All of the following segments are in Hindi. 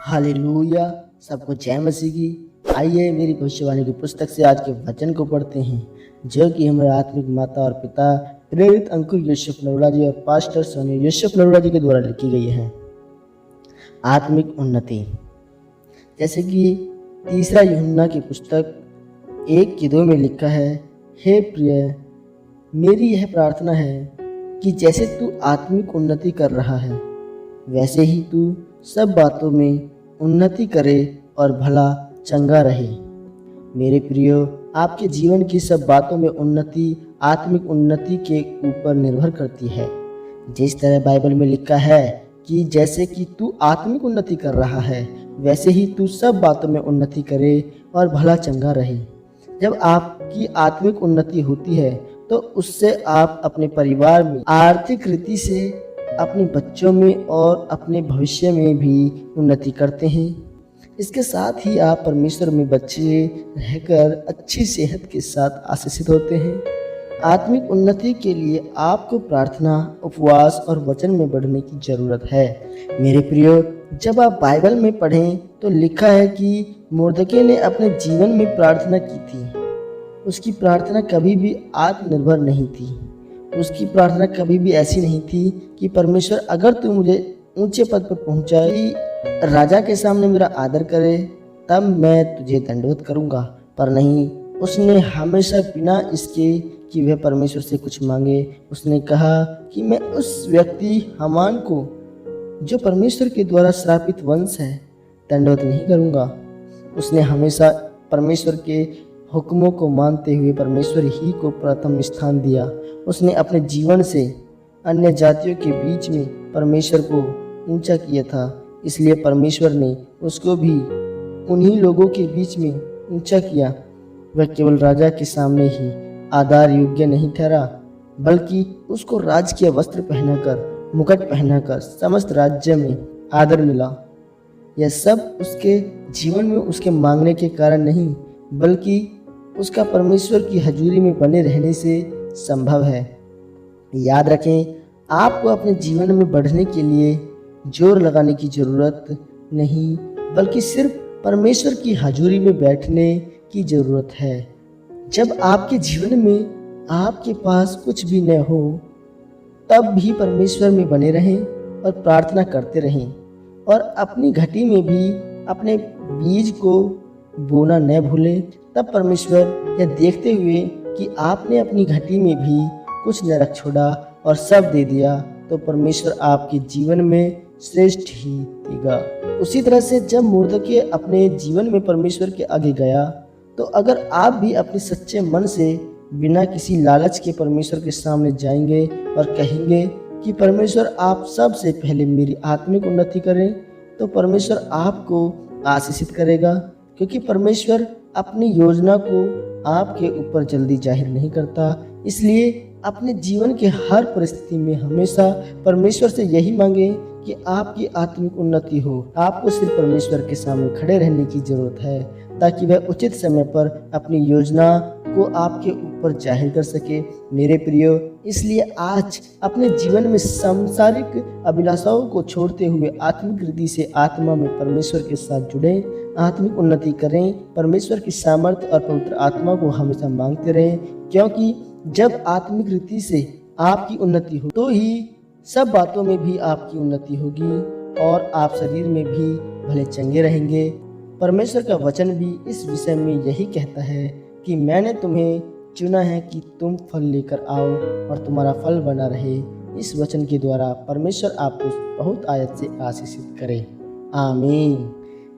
हालेलुया। सबको जय मसीह की। आइए मेरी भविष्यवाणी की पुस्तक से आज के वचन को पढ़ते हैं, जो कि हमारे आत्मिक माता और पिता प्रेरित अंकुर यूसुफ नरोला जी और पास्टर सोनी यूसुफ नरोला जी के द्वारा लिखी गई है। आत्मिक उन्नति। जैसे कि तीसरा यूहन्ना की पुस्तक 1:2 में लिखा है, हे प्रिय, मेरी यह प्रार्थना है कि जैसे तू आत्मिक उन्नति कर रहा है, वैसे ही तू सब बातों में उन्नति करे और भला चंगा रहे। मेरे प्रियो, आपके जीवन की सब बातों में उन्नति आत्मिक उन्नति के ऊपर निर्भर करती है। जिस तरह बाइबल में लिखा है कि जैसे कि तू आत्मिक उन्नति कर रहा है, वैसे ही तू सब बातों में उन्नति करे और भला चंगा रहे। जब आपकी आत्मिक उन्नति होती है तो उससे आप अपने परिवार में, आर्थिक रीति से, अपने बच्चों में और अपने भविष्य में भी उन्नति करते हैं। इसके साथ ही आप परमेश्वर में बच्चे रहकर अच्छी सेहत के साथ आशीषित होते हैं। आत्मिक उन्नति के लिए आपको प्रार्थना, उपवास और वचन में बढ़ने की जरूरत है। मेरे प्रियो, जब आप बाइबल में पढ़ें तो लिखा है कि मुर्दके ने अपने जीवन में प्रार्थना की थी। उसकी प्रार्थना कभी भी आत्मनिर्भर नहीं थी। उसकी प्रार्थना कभी भी ऐसी नहीं थी कि परमेश्वर, अगर तू मुझे ऊंचे पद पर पहुंचाई, राजा के सामने मेरा आदर करे, तब मैं तुझे दंडवत करूंगा। पर नहीं, उसने हमेशा बिना इसके कि वह परमेश्वर से कुछ मांगे, उसने कहा कि मैं उस व्यक्ति हामान को, जो परमेश्वर के द्वारा श्रापित वंश है, दंडवत नहीं करूंगा। उसने हमेशा परमेश्वर के हुक्मों को मानते हुए परमेश्वर ही को प्रथम स्थान दिया। उसने अपने जीवन से अन्य जातियों के बीच में परमेश्वर को ऊंचा किया था, इसलिए परमेश्वर ने उसको भी उन्हीं लोगों के बीच में ऊंचा किया। वह केवल राजा के सामने ही आदर योग्य नहीं ठहरा, बल्कि उसको राजकीय वस्त्र पहनाकर, मुकुट पहनाकर समस्त राज्य में आदर मिला। यह सब उसके जीवन में उसके मांगने के कारण नहीं, बल्कि उसका परमेश्वर की हजूरी में बने रहने से संभव है। याद रखें, आपको अपने जीवन में बढ़ने के लिए जोर लगाने की जरूरत नहीं, बल्कि सिर्फ परमेश्वर की हजूरी में बैठने की जरूरत है। जब आपके जीवन में आपके पास कुछ भी न हो, तब भी परमेश्वर में बने रहें और प्रार्थना करते रहें, और अपनी घटी में भी अपने बीज को बोना न भूलें। तब परमेश्वर यह देखते हुए कि आपने अपनी घटी में भी कुछ न रख छोड़ा और सब दे दिया, तो परमेश्वर आपके जीवन में श्रेष्ठ ही देगा। उसी तरह से जब मुर्दके अपने जीवन में परमेश्वर के आगे गया, तो अगर आप भी अपने सच्चे मन से बिना किसी लालच के परमेश्वर के सामने जाएंगे और कहेंगे कि परमेश्वर, आप सबसे पहले मेरी आत्मिक उन्नति करें, तो परमेश्वर आपको आशीषित करेगा। क्योंकि परमेश्वर अपनी योजना को आपके ऊपर जल्दी जाहिर नहीं करता, इसलिए अपने जीवन के हर परिस्थिति में हमेशा परमेश्वर से यही मांगे कि आपकी आत्मिक उन्नति हो। आपको सिर्फ परमेश्वर के सामने खड़े रहने की जरूरत है, ताकि वह उचित समय पर अपनी योजना को आपके ऊपर जाहिर कर सके। मेरे प्रियो, इसलिए आज अपने जीवन में सांसारिक अभिलाषाओं को छोड़ते हुए आत्मिक रीति से आत्मा में परमेश्वर के साथ जुड़े, आत्मिक उन्नति करें, परमेश्वर की सामर्थ्य और पवित्र आत्मा को हमेशा मांगते रहें। क्योंकि जब आत्मिक रीति से आपकी उन्नति हो, तो ही सब बातों में भी आपकी उन्नति होगी और आप शरीर में भी भले चंगे रहेंगे। परमेश्वर का वचन भी इस विषय में यही कहता है कि मैंने तुम्हें चुना है कि तुम फल लेकर आओ और तुम्हारा फल बना रहे। इस वचन के द्वारा परमेश्वर आपको बहुत आयत से आशीषित करे। आमीन।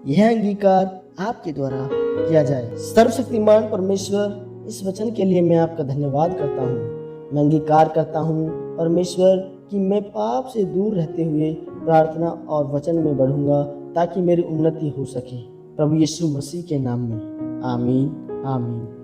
यह अंगीकार आपके द्वारा किया जाए। सर्वशक्तिमान परमेश्वर, इस वचन के लिए मैं आपका धन्यवाद करता हूँ। मैं अंगीकार करता हूँ परमेश्वर कि मैं पाप से दूर रहते हुए प्रार्थना और वचन में बढ़ूंगा, ताकि मेरी उन्नति हो सके। प्रभु यीशु मसीह के नाम में आमीन, आमीन।